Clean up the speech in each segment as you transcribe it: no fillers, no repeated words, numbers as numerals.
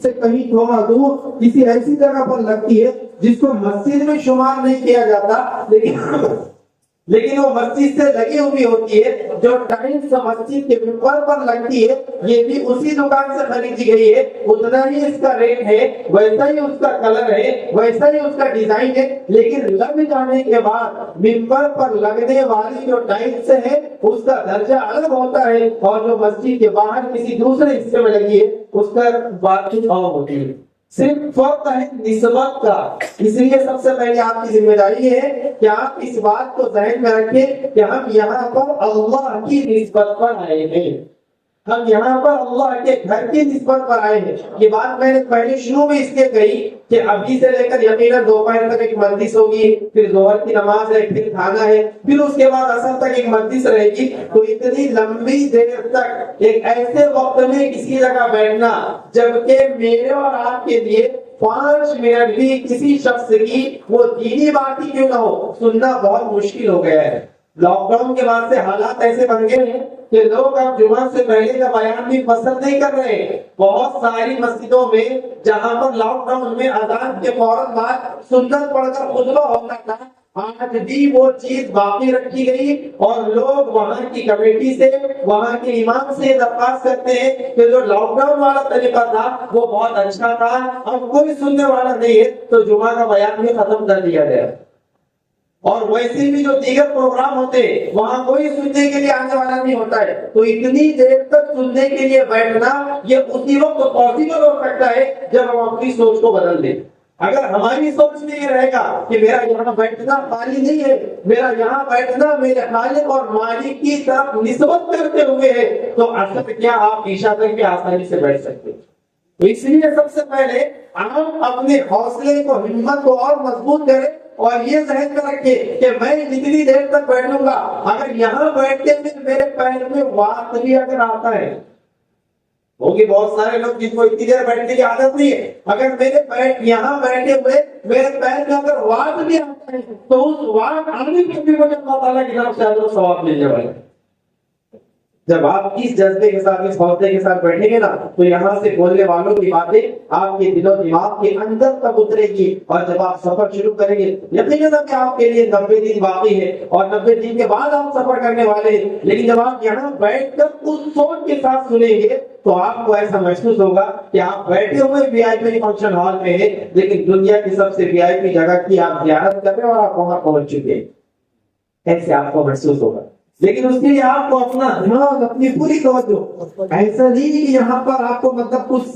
سے کہیں تھوڑا دور کسی ایسی جگہ پر لگتی ہے جس کو مسجد میں شمار نہیں کیا جاتا، لیکن وہ مسجد سے لگی ہوئی ہوتی ہے، جو ٹائلس مسجد کے ممبر پر لگتی ہے، یہ بھی اسی دکان سے خریدی گئی ہے، اتنا ہی اس کا ریٹ ہے، ویسا ہی اس کا کلر ہے، ویسا ہی اس کا ڈیزائن ہے، لیکن لگ جانے کے بعد ممبر پر لگنے والی جو ٹائلس ہے اس کا درجہ الگ ہوتا ہے، اور جو مسجد کے باہر کسی دوسرے حصے میں لگی ہے اس کا بات کچھ اور ہوتی ہے۔ صرف فرق ہے نسبت کا، اس لیے سب سے پہلے آپ کی ذمہ داری ہے کہ آپ اس بات کو ذہن میں رکھیں کہ ہم یہاں پر اللہ کی نسبت پر آئے ہیں، ہم یہاں پر اللہ کے گھر کی نسبت پر آئے ہیں۔ یہ بات میں نے پہلے شروع میں اس لیے کہی کہ ابھی سے لے کر یقیناً دوپہر تک ایک مجلس ہوگی، پھر ظہر کی نماز ہے، پھر کھانا ہے، پھر اس کے بعد عصر تک ایک مجلس رہے گی، تو اتنی لمبی دیر تک ایک ایسے وقت میں کسی جگہ بیٹھنا جبکہ میرے اور آپ کے لیے 5 منٹ بھی کسی شخص کی وہ دینی بات ہی کیوں نہ ہو سننا بہت مشکل ہو گیا ہے۔ لاک ڈاؤن کے بعد سے حالات ایسے بن گئے ہیں کہ لوگ اب جمعہ سے پہلے کا بیان بھی پسند نہیں کر رہے ہیں۔ بہت ساری مسجدوں میں جہاں پر لاک ڈاؤن میں اذان کے فوراً بعد سنت پڑھ کر خطبہ ہوتا تھا، آج بھی وہ چیز باقی رکھی گئی، اور لوگ وہاں کی کمیٹی سے، وہاں کے امام سے درخواست کرتے ہیں کہ جو لاک ڈاؤن والا طریقہ تھا وہ بہت اچھا تھا، اب کوئی سننے والا نہیں ہے تو جمعہ کا بیان بھی ختم کر دیا گیا۔ اور ویسے بھی جو دیگر پروگرام ہوتے ہیں وہاں کوئی سننے کے لیے آنے والا نہیں ہوتا ہے، تو اتنی دیر تک سننے کے لیے بیٹھنا یہ اسی وقت پاسبل ہو سکتا ہے جب ہم اپنی سوچ کو بدل دیں۔ اگر ہماری سوچ میں یہ رہے گا کہ میرا یہاں بیٹھنا خالی نہیں ہے، میرا یہاں بیٹھنا میرے خالق اور مالک کی طرف نسبت کرتے ہوئے ہے، تو اصل کیا آپ عشاء تک بھی آسانی سے بیٹھ سکتے ہیں۔ تو اس لیے سب سے پہلے ہم اپنے حوصلے کو، ہمت کو اور مضبوط کریں، اور یہ ذہن میں رکھے کہ میں جتنی دیر تک بیٹھوں گا، اگر یہاں بیٹھتے ہوئے میرے پیر میں وات بھی اگر آتا ہے، ہوگی بہت سارے لوگ جن کو اتنی دیر بیٹھنے کی عادت نہیں ہے، اگر میرے پیر یہاں بیٹھے ہوئے میرے پیر میں اگر وات بھی آتا ہے تو اس وات آنے پر بھی مجھے اللہ تعالیٰ کی طرف سے اجر و ثواب ملنے والا ہے۔ جب آپ اس جذبے کے ساتھ، اس حوصلے کے ساتھ بیٹھیں گے نا، تو یہاں سے بولنے والوں کی باتیں آپ کے دل و دماغ کے اندر تک اترے گی، اور جب آپ سفر شروع کریں گے یقیناً کہ آپ کے لیے 90 دن باقی ہے، اور 90 دن کے بعد آپ سفر کرنے والے ہیں، لیکن جب آپ یہاں بیٹھ کر اس سوچ کے ساتھ سنیں گے تو آپ کو ایسا محسوس ہوگا کہ آپ بیٹھے ہوئے وی آئی پی فنکشن ہال میں ہیں، لیکن دنیا کی سب سے وی آئی پی جگہ کی آپ زیارت کر رہے ہیں اور آپ وہاں پہنچ چکے ہیں، ایسے آپ کو محسوس ہوگا۔ لیکن اس کے لیے آپ کو اپنا دماغ، اپنی پوری توجہ، ایسا نہیں کہ یہاں پر آپ کو مطلب کچھ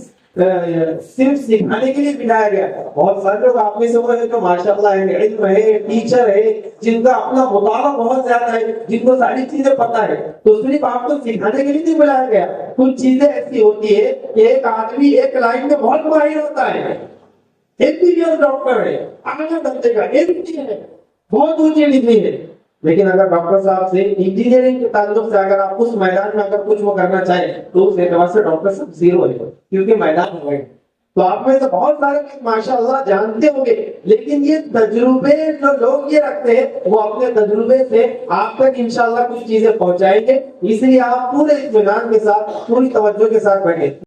صرف سکھانے کے لیے بلایا گیا۔ بہت سارے لوگ آپ میں سے وہ ہیں جو ماشاءاللہ ہے، علم ہے، ٹیچر ہے، جن کا اپنا مطالعہ بہت زیادہ ہے، جن کو ساری چیزیں پتہ ہے، تو صرف آپ کو سکھانے کے لیے نہیں بلایا گیا۔ کچھ چیزیں ایسی ہوتی ہے کہ ایک آدمی ایک لائن میں بہت ماہر ہوتا ہے، ایک ڈاکٹر ہے، اعلیٰ درجے کا MD ہے، بہت اونچی ڈگری ہے، لیکن اگر ڈاکٹر صاحب سے انجینئرنگ کے تعلق سے اگر آپ اس میدان میں اگر کچھ وہ کرنا چاہیں تو اس اعتبار سے ڈاکٹر صاحب زیرو ہے، کیونکہ میدان ہو گئے۔ تو آپ میں سے بہت سارے لوگ ماشاءاللہ جانتے ہوں گے، لیکن یہ تجربے جو لوگ یہ رکھتے ہیں وہ اپنے تجربے سے آپ تک انشاءاللہ کچھ چیزیں پہنچائیں گے، اس لیے آپ پورے اطمینان کے ساتھ، پوری توجہ کے ساتھ بیٹھیں۔